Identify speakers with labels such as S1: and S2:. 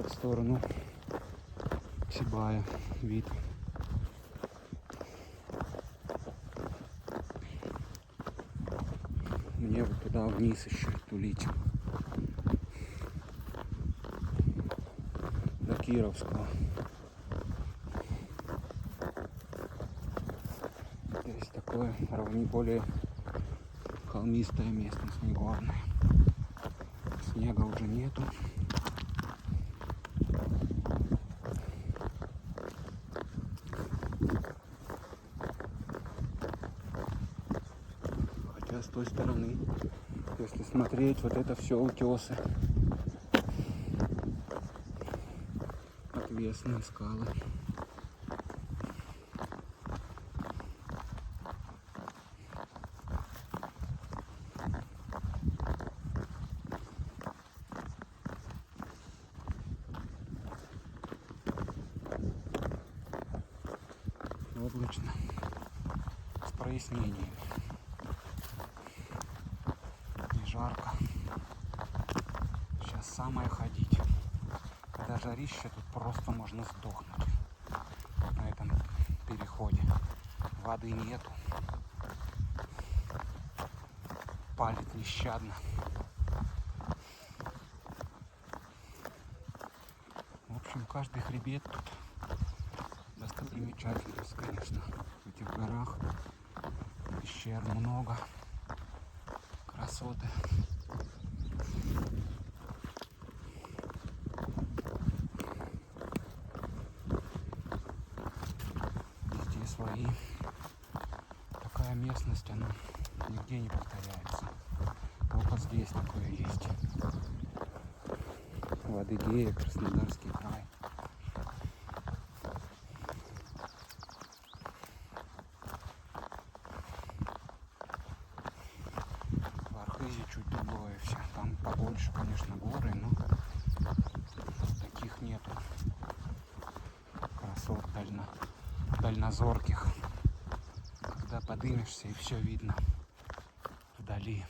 S1: это в сторону Чебая вид. Мне вот туда вниз еще тулить. До Кировского. Здесь такое более холмистая местность, не горная. Снега уже нету. Хотя с той стороны, если смотреть, вот это все утесы. Отвесные скалы. Облачно, с прояснениями. Не жарко. Сейчас самое ходить. Когда жарище, тут просто можно сдохнуть на этом переходе. Воды нету. Палит нещадно. В общем, каждый хребет тут достопримечательность, конечно. В этих горах пещер много, красоты. Везде свои. Такая местность, она нигде не повторяется. Только здесь такое есть. В Адыгее, Краснодарский край. Чуть другое все. Там побольше, конечно, горы, но таких нету красот дальнозорких, когда подымешься и все видно вдали.